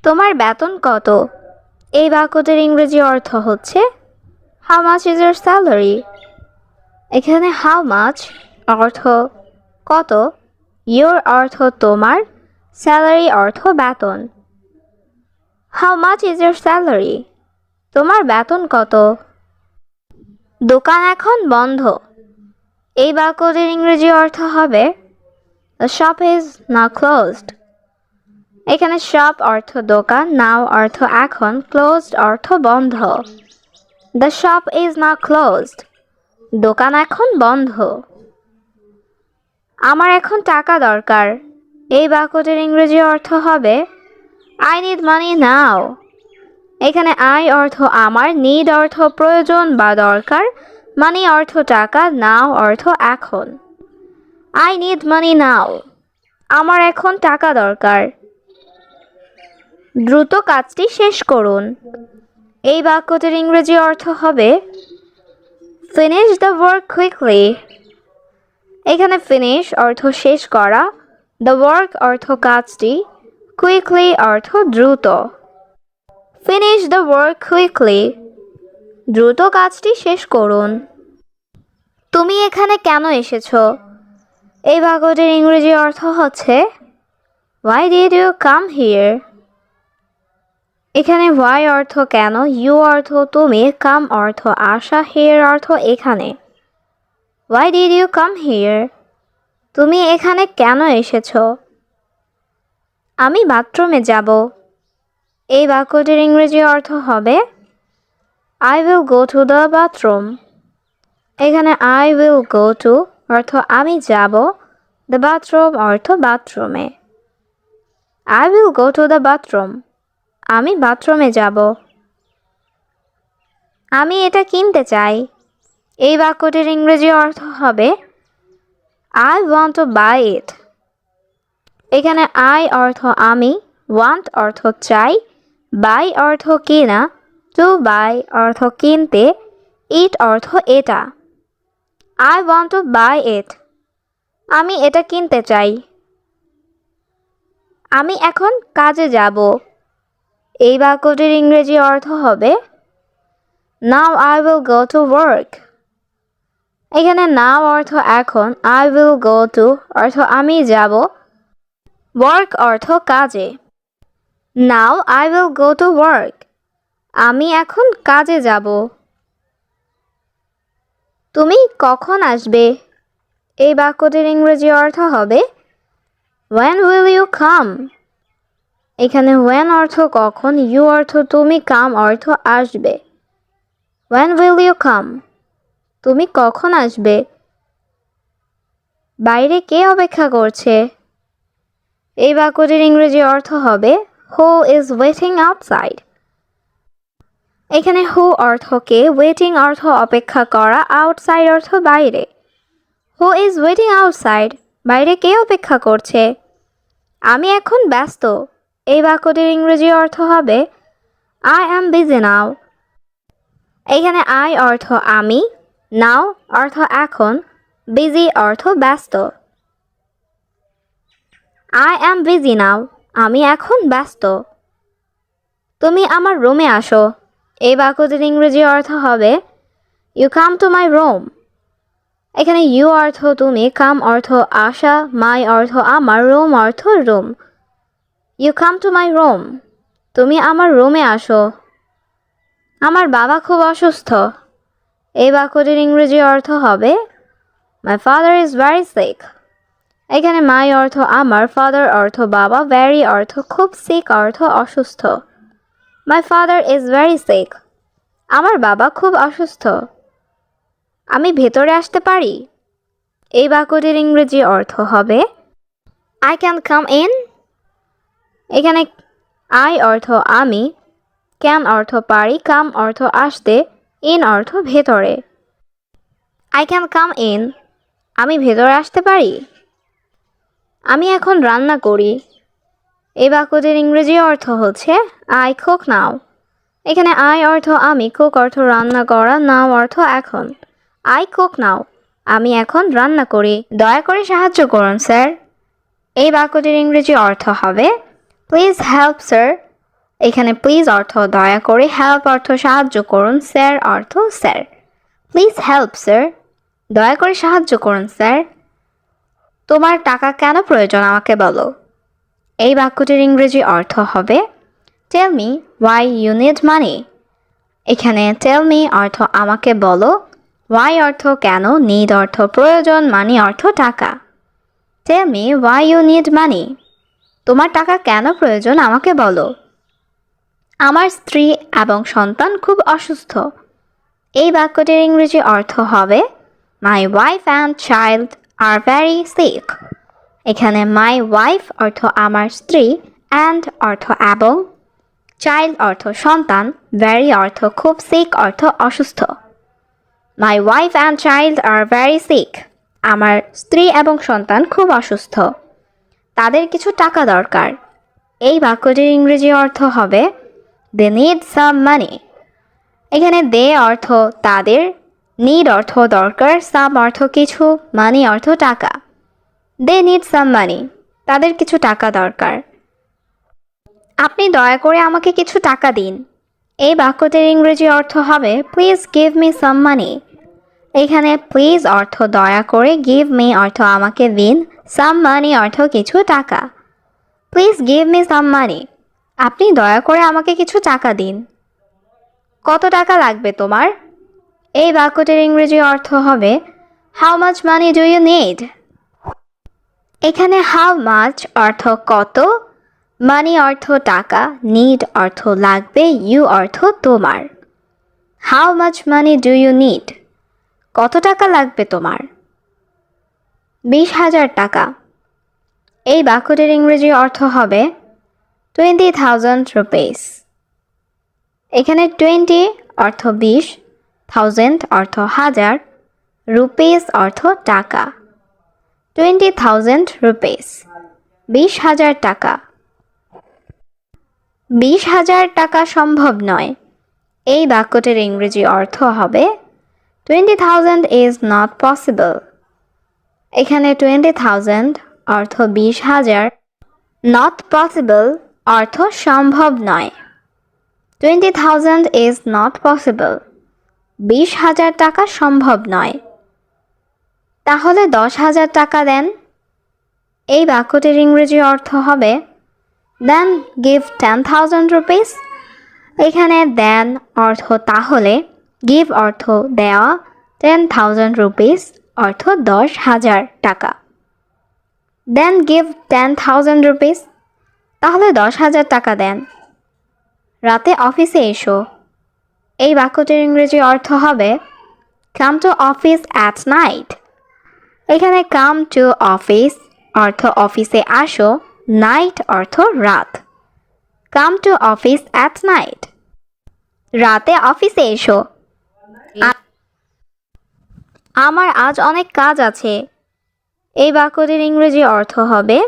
তোমার বেতন কত? এই বাক্যটির ইংরেজি অর্থ হচ্ছে how much is your salary. এখানে হাউ মাচ অর্থ কত, ইয়োর অর্থ তোমার, স্যালারি অর্থ বেতন। How much is your salary? তোমার বেতন কত? দোকান এখন বন্ধ। এই বাক্যটির ইংরেজি অর্থ হবে the shop is now closed. এখানে শপ অর্থ দোকান, নাও অর্থ এখন, ক্লোজড অর্থ বন্ধ। The shop is now closed. দোকান এখন বন্ধ। আমার এখন টাকা দরকার। এই বাক্যটির ইংরেজি অর্থ হবে আই নিড মানি নাও। এখানে আই অর্থ আমার, নিড অর্থ প্রয়োজন বা দরকার, মানি অর্থ টাকা, নাও অর্থ এখন। আই নিড মানি নাও। আমার এখন টাকা দরকার। দ্রুত কাজটি শেষ করুন। এই বাক্যটির ইংরেজি অর্থ হবে ফিনিশ দ্য ওয়ার্ক কুইকলি। এখানে ফিনিশ অর্থ শেষ করা, দ্য ওয়ার্ক অর্থ কাজটি, কুইকলি অর্থ দ্রুত। Finish the work quickly. দ্রুত কাজটি শেষ করুন। তুমি এখানে কেন এসেছো? এই বাক্যটির ইংরেজি অর্থ হচ্ছে why did you come here. এখানে হোয়াই অর্থ কেন, ইউ অর্থ তুমি, কাম অর্থ আসা, হিয়ার অর্থ এখানে। Why did you come here? তুমি এখানে কেন এসেছো? আমি বাথরুমে যাব। এই বাক্যটির ইংরেজি অর্থ হবে I will go to the bathroom. এখানে আই উইল গো টু অর্থ আমি যাব, দ্য বাথরুম অর্থ বাথরুমে। I will go to the bathroom. আমি বাথরুমে যাব। আমি এটা কিনতে চাই। এই বাক্যটির ইংরেজি অর্থ হবে আই ওয়ান্ট টু বাই ইট। এখানে আই অর্থ আমি, ওয়ান্ট অর্থ চাই, বাই অর্থ কেনা, টু বাই অর্থ কিনতে, ইট অর্থ এটা। আই ওয়ান্ট টু বাই ইট। আমি এটা কিনতে চাই। আমি এখন কাজে যাব। এই বাক্যটির ইংরেজি অর্থ হবে now I will go to work. এখানে নাও অর্থ এখন, আই উইল গো টু অর্থ আমি যাব, ওয়ার্ক অর্থ কাজে। Now I will go to work. আমি এখন কাজে যাব। তুমি কখন আসবে? এই বাক্যটির ইংরেজি অর্থ হবে when will you come? এখানে when অর্থ কখন, you অর্থ তুমি, come অর্থ আসবে। when will you come? তুমি কখন আসবে? বাইরে কে অপেক্ষা করছে? এই বাক্যটির ইংরেজি অর্থ হবে who is waiting outside. এখানে who অর্থ কে, waiting অর্থ অপেক্ষা করা, outside অর্থ বাইরে। who is waiting outside? বাইরে কে অপেক্ষা করছে? আমি এখন ব্যস্ত। এই বাক্যটির ইংরেজি অর্থ হবে I am busy now. এখানে I অর্থ আমি, now অর্থ এখন, busy অর্থ ব্যস্ত। I am busy now. আমি এখন ব্যস্ত। তুমি আমার রুমে আসো। এই বাক্যটির ইংরেজি অর্থ হবে You come to my room. এখানে you অর্থ তুমি, come অর্থ আসা, my অর্থ আমার, room অর্থ room. You come to my room. তুমি আমার রুমে আসো। আমার বাবা খুব অসুস্থ। এই বাক্যটির ইংরেজি অর্থ হবে My father is very sick. এখানে my অর্থ আমার, father অর্থ বাবা, very অর্থ খুব, sick অর্থ অসুস্থ। My father is very sick. আমার বাবা খুব অসুস্থ। আমি ভেতরে আসতে পারি। এই বাক্যটির ইংরেজি অর্থ হবে I can come in. এখানে I অর্থ আমি, can অর্থ পারি, come অর্থ আসতে, in অর্থ ভেতরে। I can come in. আমি ভেতরে আসতে পারি। আমি এখন রান্না করি। এই বাক্যটির ইংরেজি অর্থ হচ্ছে আই কুক নাও। এখানে আই অর্থ আমি, কুক অর্থ রান্না করা, নাও অর্থ এখন। আই কুক নাও, আমি এখন রান্না করি। দয়া করে সাহায্য করুন স্যার। এই বাক্যটির ইংরেজি অর্থ হবে প্লিজ হেল্প স্যার। এখানে প্লিজ অর্থ দয়া করে, হেল্প অর্থ সাহায্য করুন, স্যার অর্থ স্যার। প্লিজ হেল্প স্যার, দয়া করে সাহায্য করুন স্যার। তোমার টাকা কেন প্রয়োজন আমাকে বলো। এই বাক্যটির ইংরেজি অর্থ হবে tell me why you need money. এখানে টেল মি অর্থ আমাকে বলো, ওয়াই অর্থ কেন, নিড অর্থ প্রয়োজন, মানি অর্থ টাকা। Tell me why you need money. তোমার টাকা কেন প্রয়োজন আমাকে বলো। আমার স্ত্রী এবং সন্তান খুব অসুস্থ। এই বাক্যটির ইংরেজি অর্থ হবে my wife and child are very sick. এখানে মাই ওয়াইফ অর্থ আমার স্ত্রী, অ্যান্ড অর্থ এবং, চাইল্ড অর্থ সন্তান, ভেরি অর্থ খুব, সিক অর্থ অসুস্থ। My wife and child are very sick. আমার স্ত্রী এবং সন্তান খুব অসুস্থ। তাদের কিছু টাকা দরকার। এই বাক্যটির ইংরেজি অর্থ হবে দে নিড সাম মানি। এখানে দে অর্থ তাদের, নিড অর্থ দরকার, সাম অর্থ কিছু, মানি অর্থ টাকা। দে নিড সাম মানি, তাদের কিছু টাকা দরকার। আপনি দয়া করে আমাকে কিছু টাকা দিন। এই বাক্যটির ইংরেজি অর্থ হবে প্লিজ গিভ মি সাম মানি। এখানে প্লিজ অর্থ দয়া করে, গিভ মি অর্থ আমাকে দিন, সাম মানি অর্থ কিছু টাকা। প্লিজ গিভ মি সাম মানি, আপনি দয়া করে আমাকে কিছু টাকা দিন। কত টাকা লাগবে তোমার। এই বাক্যটির ইংরেজি অর্থ হবে how much money do you need. এখানে হাউ মাচ অর্থ কত, মানি অর্থ টাকা, নিড অর্থ লাগবে, ইউ অর্থ তোমার। How much money do you need, কত টাকা লাগবে তোমার। 20,000 টাকা। এই বাক্যটির ইংরেজি অর্থ হবে 20,000 রুপিস। এখানে 20 অর্থ 20, থাউজেন্ড অর্থ হাজার, রুপিস অর্থ টাকা। 20,000 রুপিস, 20,000 টাকা। 20,000 টাকা সম্ভব নয়। এই বাক্যটির ইংরেজি অর্থ হবে 20,000 is not possible। এখানে 20,000 অর্থ 20,000, not possible অর্থ সম্ভব নয়। 20,000 is not possible, 20,000 টাকা সম্ভব নয়। তাহলে 10,000 টাকা দেন। এই বাক্যটির ইংরেজি অর্থ হবে দেন গিভ 10,000 রুপিস। এখানে দেন অর্থ তাহলে, গিভ অর্থ দেওয়া, 10,000 রুপিস অর্থ 10,000 টাকা। দেন গিভ 10,000 রুপিস, তাহলে 10,000 টাকা দেন। রাতে অফিসে এসো। এই বাক্যটির ইংরেজি অর্থ হবে come to office at night. এখানে কাম টু অফিস অর্থ অফিসে আসো, নাইট অর্থ রাত। Come to office at night, রাতে অফিসে এসো। আমার আজ অনেক কাজ আছে। এই বাক্যটির ইংরেজি অর্থ হবে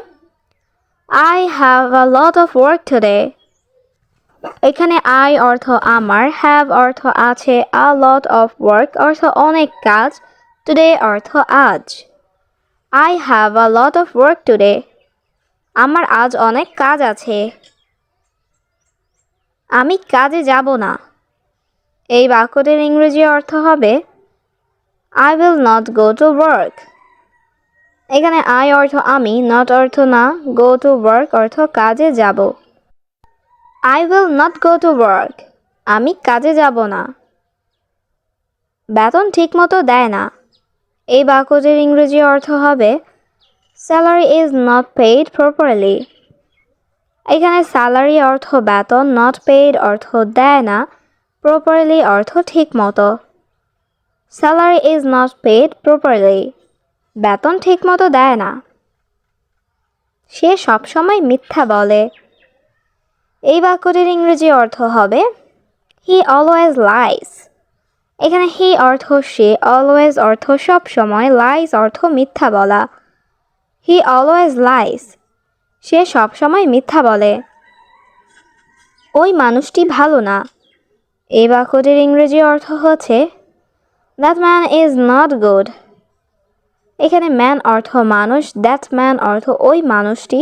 I have a lot of work today। এখানে I অর্থ আমার, have অর্থ আছে, a lot of work অর্থ অনেক কাজ, today অর্থ আজ। I have a lot of work today, আমার আজ অনেক কাজ আছে। আমি কাজে যাব না। এই বাক্যটির ইংরেজি অর্থ হবে I will not go to work। এখানে I অর্থ আমি, not অর্থ না, go to work অর্থ কাজে যাব। I will not go to work, আমি কাজে যাব না। বেতন ঠিকমতো দেয় না। এই বাক্যটির ইংরেজি অর্থ হবে salary is not paid properly। এখানে salary অর্থ বেতন, not paid অর্থ দেয় না, properly অর্থ ঠিকমতো। salary is not paid properly, বেতন ঠিকমতো দেয় না। সে সবসময় মিথ্যা বলে। এই বাক্যটির ইংরেজি অর্থ হবে he always lies। এখানে he অর্থ সে, always অর্থ সবসময়, lies অর্থ মিথ্যা বলা। he always lies, সে সবসময় মিথ্যা বলে। ওই মানুষটি ভালো না। এই বাক্যটির ইংরেজি অর্থ হচ্ছে that man is not good. এখানে ম্যান অর্থ মানুষ, দ্যাট ম্যান অর্থ ওই মানুষটি,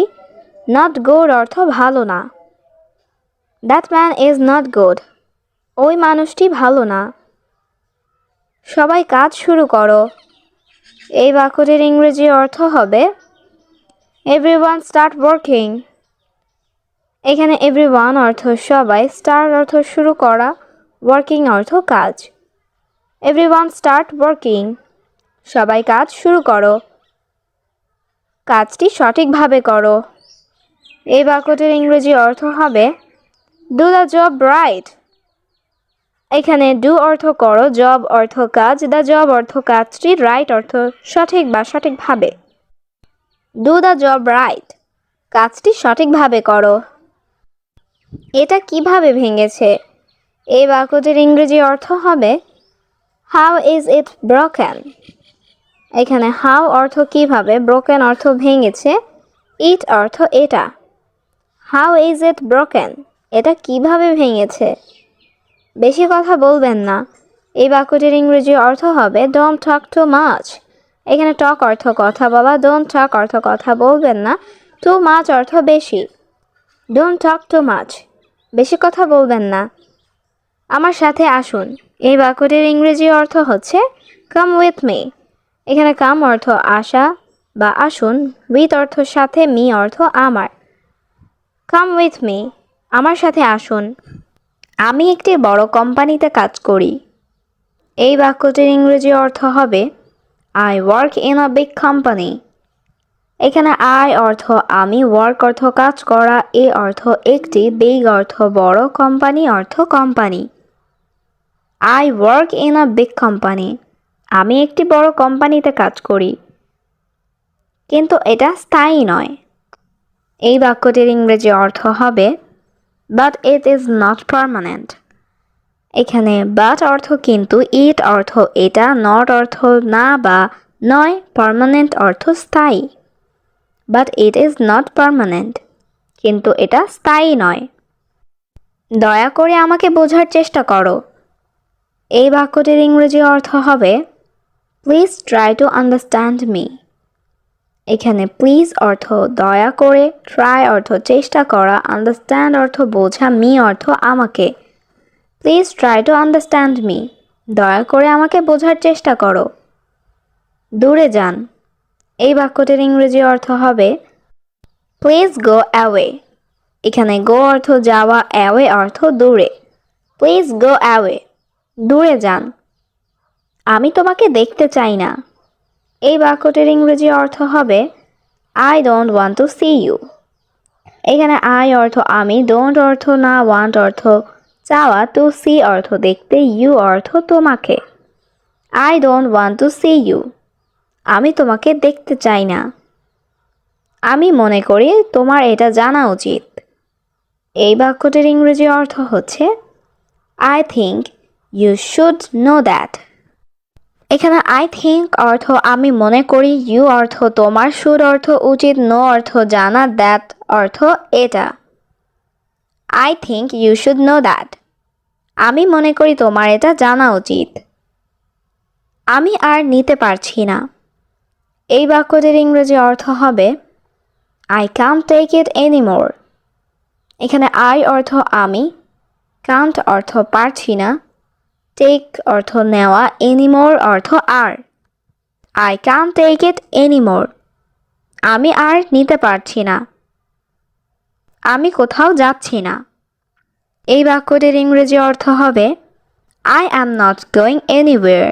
নট গুড অর্থ ভালো না। That man is not good, ওই মানুষটি ভালো না। সবাই কাজ শুরু করো। এই বাক্যটির ইংরেজি অর্থ হবে এভরিওয়ান স্টার্ট ওয়ার্কিং। এখানে এভরিওয়ান অর্থ সবাই, স্টার্ট অর্থ শুরু করা, ওয়ার্কিং অর্থ কাজ। এভরিওয়ান স্টার্ট ওয়ার্কিং, সবাই কাজ শুরু করো। কাজটি সঠিকভাবে করো। এই বাক্যটির ইংরেজি অর্থ হবে ডু দ্য জব রাইট। এখানে ডু অর্থ করো, জব অর্থ কাজ, দ্য জব অর্থ কাজটি, রাইট অর্থ সঠিক বা সঠিকভাবে। ডু দ্য জব রাইট, কাজটি সঠিকভাবে করো। এটা কিভাবে ভেঙেছে? এই বাক্যটির ইংরেজি অর্থ হবে হাউ ইজ ইট ব্রোকেন। এখানে হাউ অর্থ কিভাবে, ব্রোকেন অর্থ ভেঙেছে, ইট অর্থ এটা। হাউ ইজ ইট ব্রোকেন, এটা কিভাবে ভেঙেছে? বেশি কথা বলবেন না। এই বাক্যটির ইংরেজি অর্থ হবে ডোন্ট টক টু মাচ। এখানে টক অর্থ কথা বলা, ডোন্ট টক অর্থ কথা বলবেন না, টু মাচ অর্থ বেশি। ডোন্ট টক টু মাচ, বেশি কথা বলবেন না। আমার সাথে আসুন। এই বাক্যটির ইংরেজি অর্থ হচ্ছে কাম উইথ মি। এখানে কাম অর্থ আসা বা আসুন, উইথ অর্থ সাথে, মি অর্থ আমার। কাম উইথ মি, আমার সাথে আসুন। আমি একটি বড় কোম্পানিতে কাজ করি। এই বাক্যটির ইংরেজি অর্থ হবে I work in a big company. এখানে আই অর্থ আমি, ওয়ার্ক অর্থ কাজ করা, এ অর্থ একটি, বিগ অর্থ বড়, কোম্পানি অর্থ company. I work in a big company, আমি একটি বড় কোম্পানিতে কাজ করি। কিন্তু এটা স্থায়ী নয়। এই বাক্যটির ইংরেজি অর্থ হবে but it is not permanent. এখানে বাট অর্থ কিন্তু, ইট অর্থ এটা, নট অর্থ না বা নয়, পার্মানেন্ট অর্থ স্থায়ী। But it is not permanent, কিন্তু এটা স্থায়ী নয়। দয়া করে আমাকে বোঝার চেষ্টা করো। এই বাক্যটির ইংরেজি অর্থ হবে please try to understand me. এখানে প্লিজ অর্থ দয়া করে, ট্রাই অর্থ চেষ্টা করা, আন্ডারস্ট্যান্ড অর্থ বোঝা, মি অর্থ আমাকে। Please try to understand me, দয়া করে আমাকে বোঝার চেষ্টা করো। দূরে যান। এই বাক্যটির ইংরেজি অর্থ হবে প্লিজ গো অ্যাওয়ে। এখানে গো অর্থ যাওয়া, অ্যাওয়ে অর্থ দূরে। প্লিজ গো অ্যাওয়ে, দূরে যান। আমি তোমাকে দেখতে চাই না। এই বাক্যটির ইংরেজি অর্থ হবে I don't want to see you. এখানে আই অর্থ আমি, ডোন্ট অর্থ না, ওয়ান্ট অর্থ চাওয়া, টু সি অর্থ দেখতে, ইউ অর্থ তোমাকে। I don't want to see you, আমি তোমাকে দেখতে চাই না। আমি মনে করি তোমার এটা জানা উচিত। এই বাক্যটির ইংরেজি অর্থ হচ্ছে I think you should know that. এখানে আই থিঙ্ক অর্থ আমি মনে করি, ইউ অর্থ তোমার, শুড অর্থ উচিত, নো অর্থ জানা, দ্যাট অর্থ এটা। I think you should know that, আমি মনে করি তোমার এটা জানা উচিত। আমি আর নিতে পারছি না। এই বাক্যটির ইংরেজি অর্থ হবে I can't take it anymore. এখানে আই অর্থ আমি, কান্ট অর্থ পারছি না, টেক অর্থ নেওয়া, এনিমোর অর্থ আর। I can't take it anymore, আমি আর নিতে পারছি না। আমি কোথাও যাচ্ছি না। এই বাক্যটির ইংরেজি অর্থ হবে I am not going anywhere.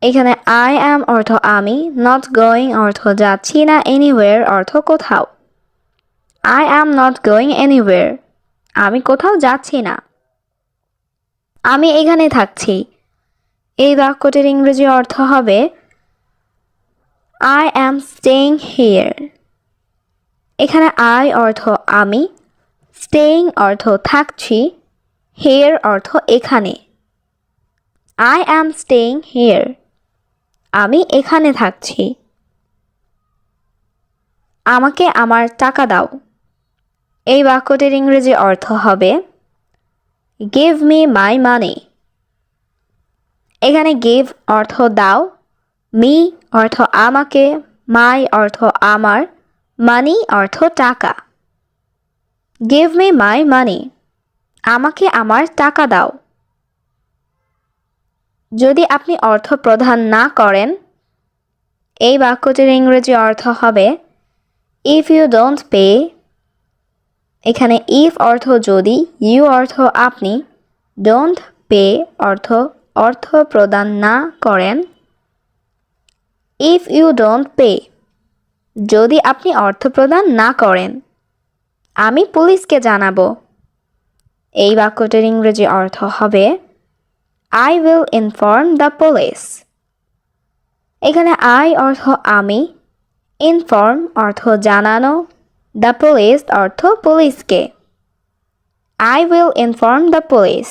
এখানে আই অ্যাম অর্থ আমি, নট গোয়িং অর্থ যাচ্ছি না, এনিওয়ের অর্থ কোথাও। I am not going anywhere, আমি কোথাও যাচ্ছি না। আমি এখানে থাকছি। এই বাক্যটির ইংরেজি অর্থ হবে আই অ্যাম স্টেইং হিয়ার। এখানে আই অর্থ আমি, স্টেইং অর্থ থাকছি, হিয়ার অর্থ এখানে। আই অ্যাম স্টেইং হিয়ার, আমি এখানে থাকছি। আমাকে আমার টাকা দাও। এই বাক্যটির ইংরেজি অর্থ হবে গিভ মি মাই মানি। এখানে গিভ অর্থ দাও, মি অর্থ আমাকে, মাই অর্থ আমার, মানি অর্থ টাকা। গিভ মি মাই মানি, আমাকে আমার টাকা দাও। যদি আপনি অর্থ প্রদান না করেন, এই বাক্যটির ইংরেজি অর্থ হবে ইফ ইউ ডোন্ট পে। এখানে ইফ অর্থ যদি, ইউ অর্থ আপনি, ডোন্ট পে অর্থ অর্থ প্রদান না করেন। ইফ ইউ ডোন্ট পে, যদি আপনি অর্থ প্রদান না করেন, আমি পুলিশকে জানাবো। এই বাক্যটির ইংরেজি অর্থ হবে I will inform the police. এখানে আই অর্থ আমি, ইনফর্ম অর্থ জানানো, দ্য পুলিশ অর্থ পুলিশকে। I will inform the police,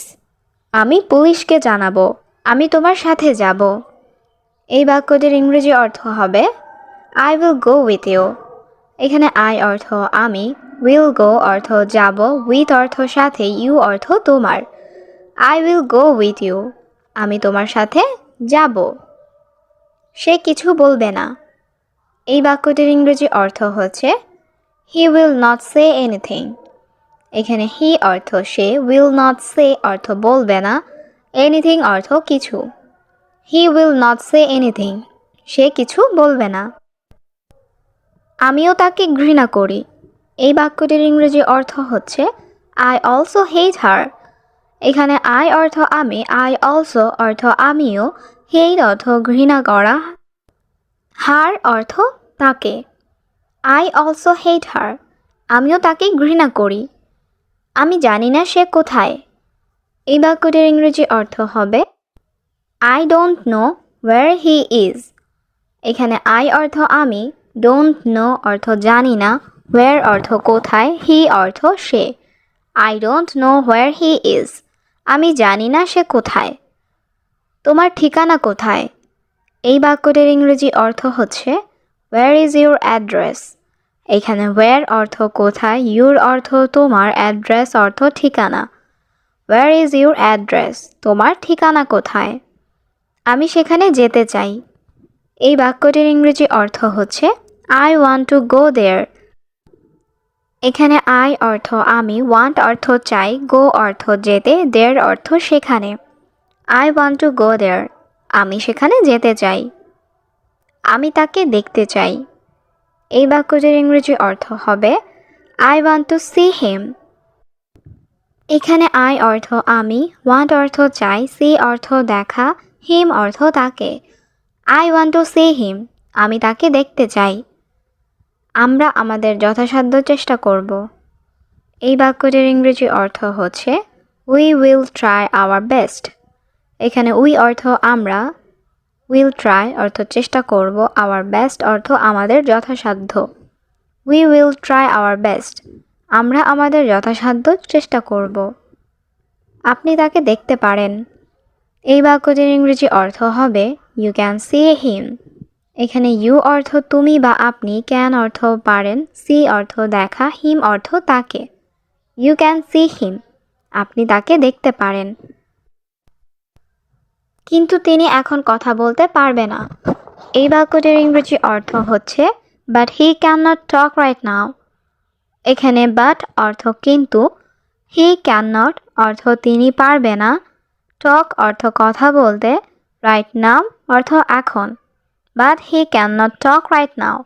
আমি পুলিশকে জানাবো। আমি তোমার সাথে যাব। এই বাক্যটির ইংরেজি অর্থ হবে I will go with you. এখানে আই অর্থ আমি, উইল গো অর্থ যাব, উইথ অর্থ সাথে, ইউ অর্থ তোমার। I will go with you, আমি তোমার সাথে যাব। সে কিছু বলবে না। এই বাক্যটির ইংরেজি অর্থ হচ্ছে হি উইল নট সে এনিথিং। এখানে হি অর্থ সে, উইল নট সে অর্থ বলবে না, এনিথিং অর্থ কিছু। He will not say anything, সে কিছু বলবে না। আমিও তাকে ঘৃণা করি। এই বাক্যটির ইংরেজি অর্থ হচ্ছে আই অলসো হেট হার। এখানে আই অর্থ আমি, আই অলসো অর্থ আমিও, হেট অর্থ ঘৃণা করা, হার অর্থ তাকে। আই অলসো হেট হার, আমিও তাকে ঘৃণা করি। আমি জানি না সে কোথায়। এই বাক্যটির ইংরেজি অর্থ হবে I don't know where he is. এখানে আই অর্থ আমি, ডোন্ট নো অর্থ জানি না, ওয়্যার অর্থ কোথায়, হি অর্থ সে। I don't know where he is, আমি জানি না সে কোথায়। তোমার ঠিকানা কোথায়? এই বাক্যটির ইংরেজি অর্থ হচ্ছে ওয়্যার ইজ ইউর অ্যাড্রেস। এখানে ওয়্যার অর্থ কোথায়, ইউর অর্থ তোমার, অ্যাড্রেস অর্থ ঠিকানা। ওয়্যার ইজ ইউর অ্যাড্রেস, তোমার ঠিকানা কোথায়? আমি সেখানে যেতে চাই। এই বাক্যটির ইংরেজি অর্থ হচ্ছে আই ওয়ান্ট টু গো দেয়ার। এখানে আই অর্থ আমি, ওয়ান্ট অর্থ চাই, গো অর্থ যেতে, দেয়ার অর্থ সেখানে। আই ওয়ান্ট টু গো দেয়ার, আমি সেখানে যেতে চাই। আমি তাকে দেখতে চাই। এই বাক্যটির ইংরেজি অর্থ হবে I want to see him. এখানে আই অর্থ আমি, ওয়ান্ট অর্থ চাই, সি অর্থ দেখা, হিম অর্থ তাকে। I want to see him, আমি তাকে দেখতে চাই। আমরা আমাদের যথাসাধ্য চেষ্টা করব। এই বাক্যটির ইংরেজি অর্থ হচ্ছে we will try our best. এখানে উই অর্থ আমরা, উইল ট্রাই অর্থ চেষ্টা করব, আওয়ার বেস্ট অর্থ আমাদের যথাসাধ্য। We will try our best, আমরা আমাদের যথাসাধ্য চেষ্টা করব। আপনি তাকে দেখতে পারেন। এই বাক্যটির ইংরেজি অর্থ হবে ইউ ক্যান সি হিম। এখানে ইউ অর্থ তুমি বা আপনি, ক্যান অর্থ পারেন, সি অর্থ দেখা, হিম অর্থ তাকে। ইউ ক্যান সি হিম, আপনি তাকে দেখতে পারেন। কিন্তু তিনি এখন কথা বলতে পারবে না। এই বাক্যটির ইংরেজি অর্থ হচ্ছে but he can not talk right now. এখানে বাট অর্থ কিন্তু, হি ক্যান নট অর্থ তিনি পারবে না, টক অর্থ কথা বলতে, রাইট নাও অর্থ এখন। But he can not talk right now,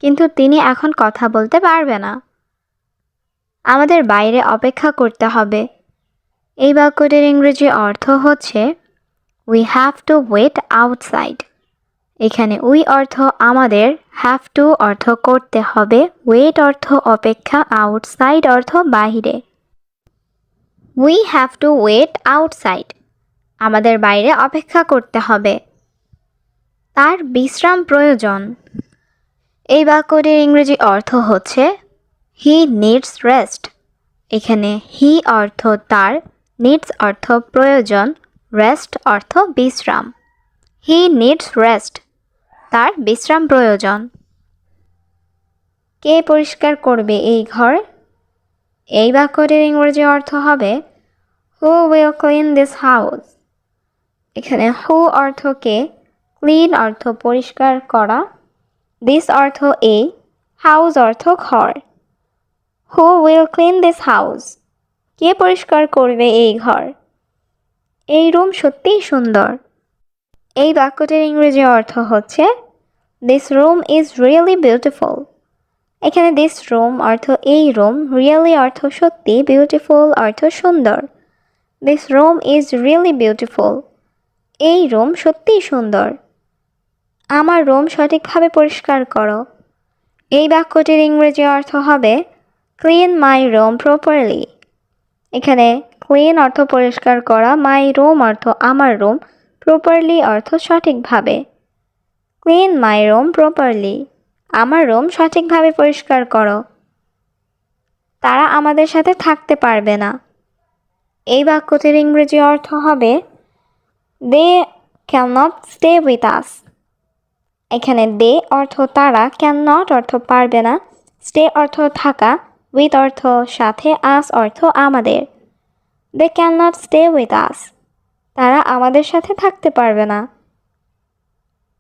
কিন্তু তিনি এখন কথা বলতে পারবে না। আমাদের বাইরে অপেক্ষা করতে হবে। এই বাক্যটির ইংরেজি অর্থ হচ্ছে we have to wait outside. এখানে উই অর্থ আমাদের, হ্যাভ টু অর্থ করতে হবে, ওয়েট অর্থ অপেক্ষা, আউটসাইড অর্থ বাহিরে। We have to wait outside, আমাদের বাইরে অপেক্ষা করতে হবে। তার বিশ্রাম প্রয়োজন। এই বাক্যটির ইংরেজি অর্থ হচ্ছে হি নিডস রেস্ট। এখানে হি অর্থ তার, নিডস অর্থ প্রয়োজন, রেস্ট অর্থ বিশ্রাম। হি নিডস রেস্ট, তার বিশ্রাম প্রয়োজন। কে পরিষ্কার করবে এই ঘর? এই বাক্যটির ইংরেজি অর্থ হবে হু উইল ক্লিন দিস হাউস। এখানে হু অর্থ কে, ক্লিন অর্থ পরিষ্কার করা, দিস অর্থ এই, হাউস অর্থ ঘর। Who will clean this house? কে পরিষ্কার করবে এই ঘর? এই রুম সত্যিই সুন্দর। এই বাক্যটির ইংরেজি অর্থ হচ্ছে this room is really beautiful. এখানে দিস রুম অর্থ এই রুম, রিয়েলি অর্থ সত্যি, বিউটিফুল অর্থ সুন্দর। This room is really beautiful. এই রুম সত্যিই সুন্দর। আমার রুম সঠিকভাবে পরিষ্কার করো। এই বাক্যটির ইংরেজি অর্থ হবে ক্লিন মাই রুম প্রপারলি। এখানে ক্লিন অর্থ পরিষ্কার করা, মাই রুম অর্থ আমার রুম, প্রপারলি অর্থ সঠিকভাবে। Clean my room properly. আমার রুম সঠিকভাবে পরিষ্কার করো। তারা আমাদের সাথে থাকতে পারবে না। এই বাক্যটির ইংরেজি অর্থ হবে they can not stay with us. এখানে দে অর্থ তারা, ক্যান নট অর্থ পারবে না, স্টে অর্থ থাকা, উইথ অর্থ সাথে, আস অর্থ আমাদের। They can not stay with us. তারা আমাদের সাথে থাকতে পারবে না।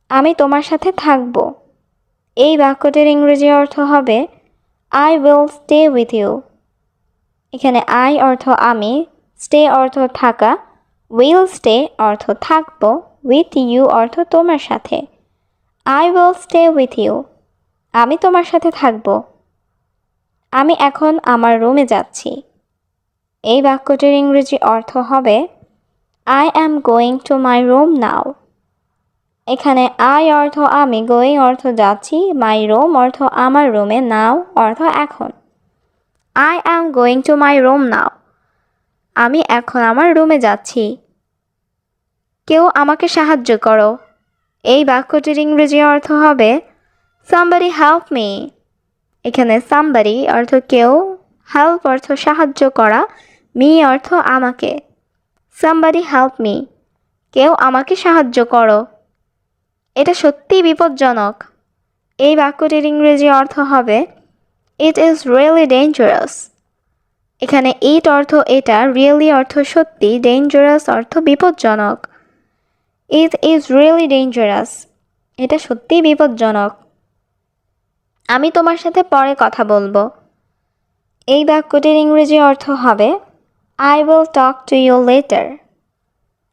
আমি তোমার সাথে থাকব। এই বাক্যটির ইংরেজি অর্থ হবে I will stay with you. এখানে আই অর্থ আমি, স্টে অর্থ থাকা, উইল স্টে অর্থ থাকব, উইথ ইউ অর্থ তোমার সাথে। I will stay with you. আমি তোমার সাথে থাকব। আমি এখন আমার রুমে যাচ্ছি। এই বাক্যটির ইংরেজি অর্থ হবে I am going to my room now. এখানে আই অর্থ আমি, গোয়িং অর্থ যাচ্ছি, মাই রুম অর্থ আমার রুমে, নাও অর্থ এখন। I am going to my room now. আমি এখন আমার রুমে যাচ্ছি। কেউ আমাকে সাহায্য করো। এই বাক্যটির ইংরেজি অর্থ হবে somebody help me। এখানে somebody অর্থ কেউ, help অর্থ সাহায্য করা, me অর্থ আমাকে। somebody help me। কেউ আমাকে সাহায্য করো। এটা সত্যিই বিপজ্জনক। এই বাক্যটির ইংরেজি অর্থ হবে ইট ইজ রিয়েলি ডেঞ্জারাস। এখানে ইট অর্থ এটা, রিয়েলি অর্থ সত্যি, ডেঞ্জারাস অর্থ বিপজ্জনক। It is really dangerous. এটা সত্যিই বিপজ্জনক। আমি তোমার সাথে পরে কথা বলবো। এই বাক্যটির ইংরেজি অর্থ হবে I will talk to you later.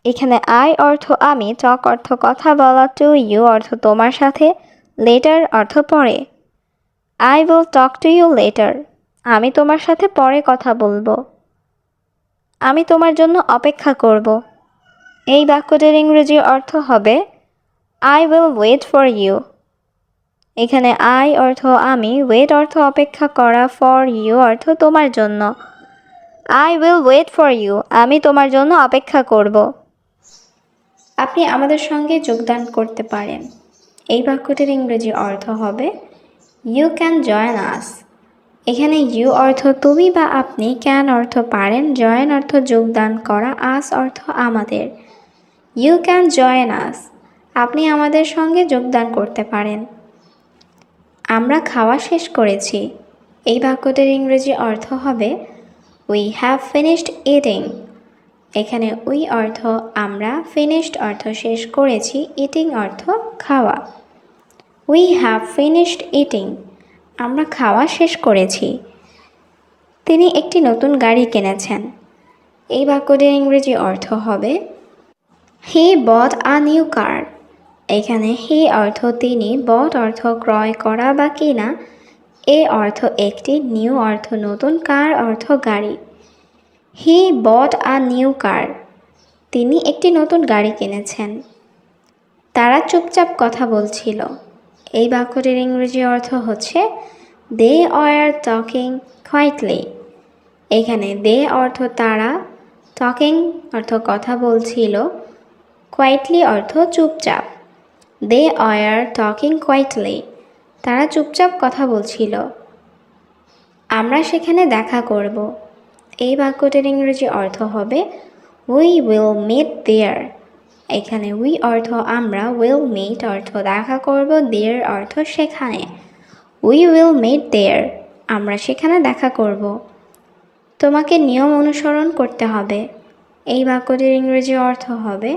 এখানে আই অর্থ আমি, টক অর্থ কথা বলা, টু ইউ অর্থ তোমার সাথে, লেটার অর্থ পরে। I will talk to you later. আমি তোমার সাথে পরে কথা বলবো। আমি তোমার জন্য অপেক্ষা করব। এই বাক্যটির ইংরেজি অর্থ হবে I will wait for you. এখানে আই অর্থ আমি, ওয়েট অর্থ অপেক্ষা করা, ফর ইউ অর্থ তোমার জন্য। I will wait for you. আমি তোমার জন্য অপেক্ষা করব। আপনি আমাদের সঙ্গে যোগদান করতে পারেন। এই বাক্যটির ইংরেজি অর্থ হবে ইউ ক্যান জয়েন আস। এখানে ইউ অর্থ তুমি বা আপনি, ক্যান অর্থ পারেন, জয়েন অর্থ যোগদান করা, আস অর্থ আমাদের। You can join us. আপনি আমাদের সঙ্গে যোগদান করতে পারেন। আমরা খাওয়া শেষ করেছি। এই বাক্যটির ইংরেজি অর্থ হবে উই হ্যাভ ফিনিশড ইটিং। এখানে উই অর্থ আমরা, ফিনিশড অর্থ শেষ করেছি, ইটিং অর্থ খাওয়া। We have finished eating. আমরা খাওয়া শেষ করেছি। তিনি একটি নতুন গাড়ি কিনেছেন। এই বাক্যটির ইংরেজি অর্থ হবে হি বট আ নিউ কার। এখানে হি অর্থ তিনি, বট অর্থ ক্রয় করা বা কিনা, এ অর্থ একটি, নিউ অর্থ নতুন, কার অর্থ গাড়ি। হি বট আ নিউ কার। তিনি একটি নতুন গাড়ি কিনেছেন। তারা চুপচাপ কথা বলছিল। এই বাক্যটির ইংরেজি অর্থ হচ্ছে দে আর টকিং কোয়াইটলি। এখানে দে অর্থ তারা, টকিং অর্থ কথা বলছিল, কোয়াইটলি অর্থ চুপচাপ। দে আর টকিং কোয়াইটলি। তারা চুপচাপ কথা বলছিল। আমরা সেখানে দেখা করব। এই বাক্যটির ইংরেজি অর্থ হবে উই উইল মিট দেয়ার। এখানে উই অর্থ আমরা, উইল মিট অর্থ দেখা করব, দেয়ার অর্থ সেখানে। উই উইল মেট দেয়ার, আমরা সেখানে দেখা করব। তোমাকে নিয়ম অনুসরণ করতে হবে। এই বাক্যটির ইংরেজি অর্থ হবে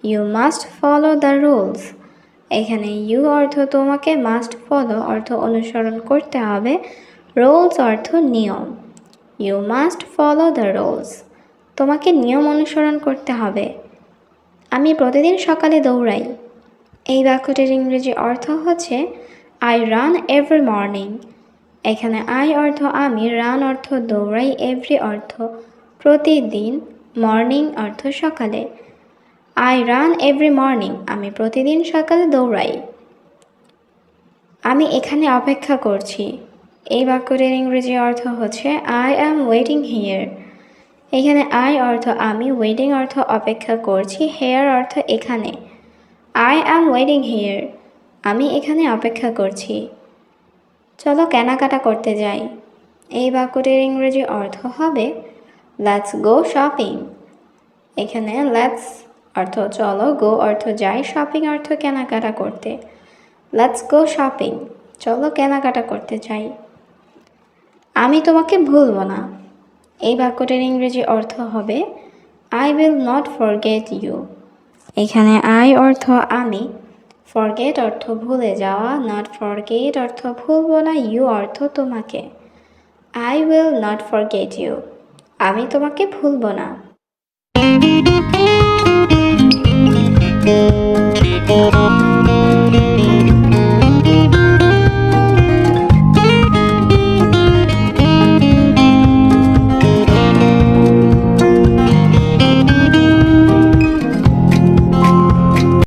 you must follow the rules. এখানে ইউ অর্থ তোমাকে, মাস্ট ফলো অর্থ অনুসরণ করতে হবে, রুলস অর্থ নিয়ম। You must follow the rules, তোমাকে নিয়ম অনুসরণ করতে হবে। আমি প্রতিদিন সকালে দৌড়াই। এই বাক্যটির ইংরেজি অর্থ হচ্ছে আই রান এভরি মর্নিং। এখানে আই অর্থ আমি, রান অর্থ দৌড়াই, এভরি অর্থ প্রতিদিন, মর্নিং অর্থ সকালে। আই রান এভরি মর্নিং, আমি প্রতিদিন সকালে দৌড়াই। আমি এখানে অপেক্ষা করছি। এই বাক্যটির ইংরেজি অর্থ হচ্ছে আই অ্যাম ওয়েটিং হিয়ার। এখানে আই অর্থ আমি, ওয়েটিং অর্থ অপেক্ষা করছি, হেয়ার অর্থ এখানে। আই অ্যাম ওয়েটিং হিয়ার, আমি এখানে অপেক্ষা করছি। চলো কেনাকাটা করতে যাই। এই বাক্যটির ইংরেজি অর্থ হবে লেটস গো শপিং। এখানে লেটস অর্থ চলো, গো অর্থ যাই, শপিং অর্থ কেনাকাটা করতে। লেটস গো শপিং, চলো কেনাকাটা করতে যাই। আমি তোমাকে ভুলবো না। এই বাক্যটির ইংরেজি অর্থ হবে I will not forget you. এখানে আই অর্থ আমি, ফরগেট অর্থ ভুলে যাওয়া, নট ফরগেট অর্থ ভুলবো না, ইউ অর্থ তোমাকে। I will not forget you, আমি তোমাকে ভুলবো না।